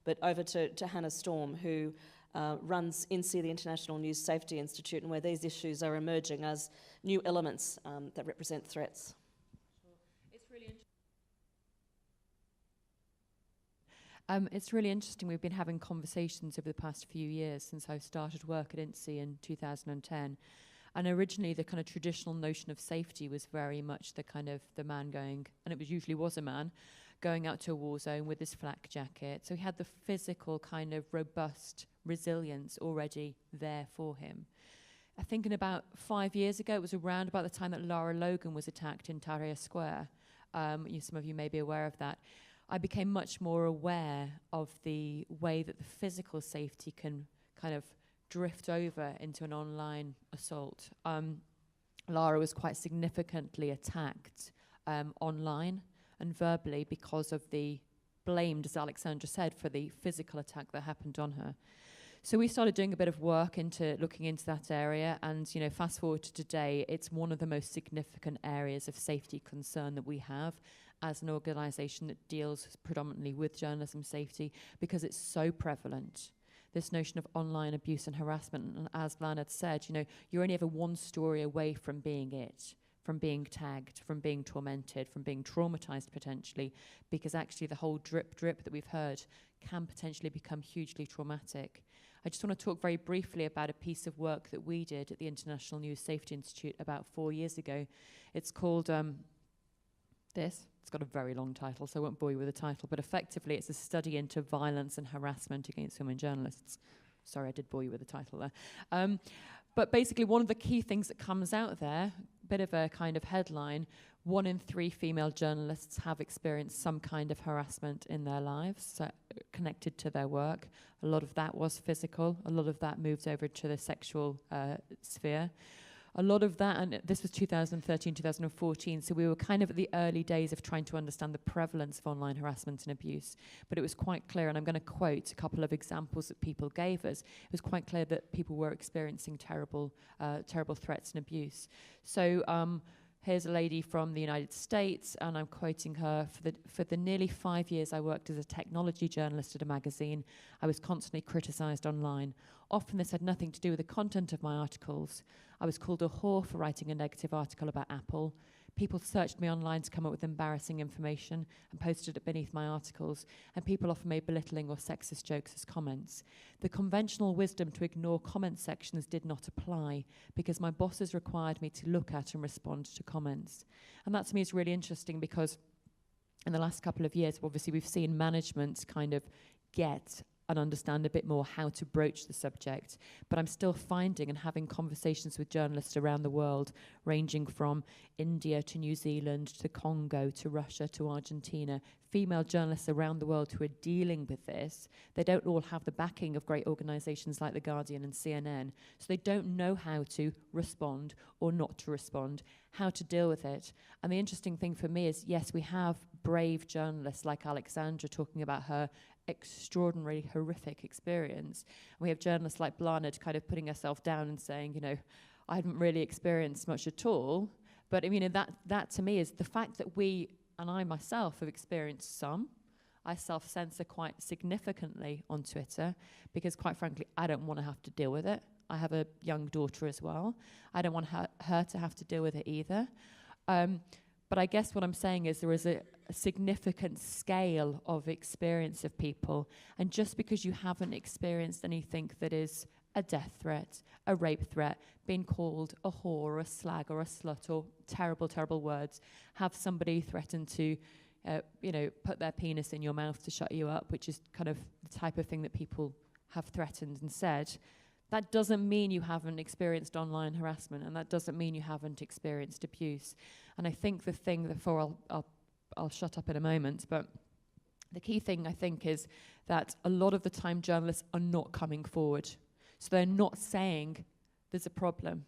But over to Hannah Storm, who runs INSI, the International News Safety Institute, and where these issues are emerging as new elements that represent threats. It's really interesting. We've been having conversations over the past few years since I started work at INSI in 2010. And originally, the kind of traditional notion of safety was very much the kind of the man going, and it usually was a man, going out to a war zone with his flak jacket. So he had the physical kind of robust resilience already there for him. I think in about 5 years ago, it was around about the time that Lara Logan was attacked in Tahrir Square. Some of you may be aware of that. I became much more aware of the way that the physical safety can kind of drift over into an online assault. Lara was quite significantly attacked online and verbally because of the blamed, as Alexandra said, for the physical attack that happened on her. So we started doing a bit of work into looking into that area, and fast forward to today, it's one of the most significant areas of safety concern that we have as an organisation that deals predominantly with journalism safety, because it's so prevalent. This notion of online abuse and harassment, and as Lan had said, you're only ever one story away from being it, from being tagged, from being tormented, from being traumatized potentially, because actually the whole drip that we've heard can potentially become hugely traumatic. I just want to talk very briefly about a piece of work that we did at the International News Safety Institute about 4 years ago. It's called this. It's got a very long title, so I won't bore you with the title, but effectively it's a study into violence and harassment against women journalists. Sorry, I did bore you with the title there. But basically one of the key things that comes out there, bit of a kind of headline, 1 in 3 female journalists have experienced some kind of harassment in their lives, so connected to their work. A lot of that was physical. A lot of that moved over to the sexual sphere. A lot of that, and this was 2013, 2014, so we were kind of at the early days of trying to understand the prevalence of online harassment and abuse. But it was quite clear, and I'm going to quote a couple of examples that people gave us. It was quite clear that people were experiencing terrible threats and abuse. So here's a lady from the United States, and I'm quoting her, for the nearly 5 years I worked as a technology journalist at a magazine, I was constantly criticized online. Often this had nothing to do with the content of my articles. I was called a whore for writing a negative article about Apple. People searched me online to come up with embarrassing information and posted it beneath my articles, and people often made belittling or sexist jokes as comments. The conventional wisdom to ignore comment sections did not apply because my bosses required me to look at and respond to comments. And that to me is really interesting because in the last couple of years, obviously we've seen management kind of get and understand a bit more how to broach the subject. But I'm still finding and having conversations with journalists around the world, ranging from India to New Zealand to Congo to Russia to Argentina, female journalists around the world who are dealing with this. They don't all have the backing of great organizations like The Guardian and CNN, so they don't know how to respond or not to respond, how to deal with it. And the interesting thing for me is, yes, we have brave journalists like Alexandra talking about her extraordinarily horrific experience. And we have journalists like Blanard kind of putting herself down and saying, I haven't really experienced much at all. But I mean, that to me is the fact that we, and I myself, have experienced some. I self-censor quite significantly on Twitter because, quite frankly, I don't want to have to deal with it. I have a young daughter as well. I don't want her to have to deal with it either. But I guess what I'm saying is there is a significant scale of experience of people. And just because you haven't experienced anything that is a death threat, a rape threat, being called a whore or a slag or a slut or terrible, terrible words, have somebody threaten to, put their penis in your mouth to shut you up, which is kind of the type of thing that people have threatened and said, that doesn't mean you haven't experienced online harassment, and that doesn't mean you haven't experienced abuse. And I think the thing, therefore I'll shut up in a moment, but the key thing I think is that a lot of the time journalists are not coming forward. So they're not saying there's a problem.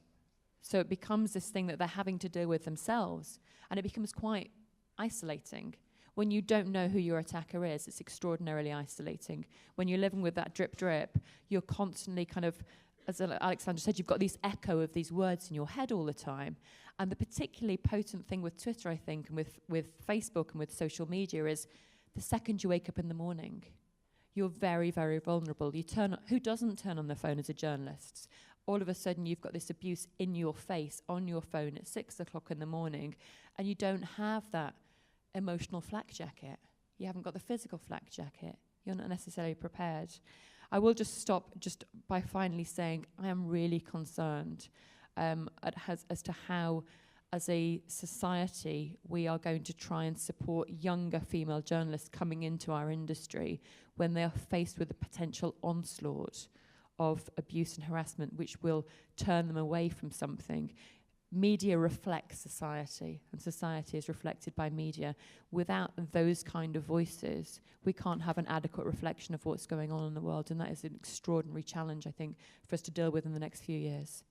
So it becomes this thing that they're having to deal with themselves, and it becomes quite isolating. When you don't know who your attacker is, it's extraordinarily isolating. When you're living with that drip, you're constantly kind of, as Alexandra said, you've got this echo of these words in your head all the time. And the particularly potent thing with Twitter, I think, and with Facebook and with social media is the second you wake up in the morning. you're very, very vulnerable. Who doesn't turn on their phone as a journalist? All of a sudden, you've got this abuse in your face, on your phone at 6 o'clock in the morning, and you don't have that emotional flak jacket. You haven't got the physical flak jacket. You're not necessarily prepared. I will just stop just by finally saying I am really concerned as to how, as a society, we are going to try and support younger female journalists coming into our industry when they are faced with the potential onslaught of abuse and harassment, which will turn them away from something. Media reflects society, and society is reflected by media. Without those kind of voices, we can't have an adequate reflection of what's going on in the world, and that is an extraordinary challenge, I think, for us to deal with in the next few years.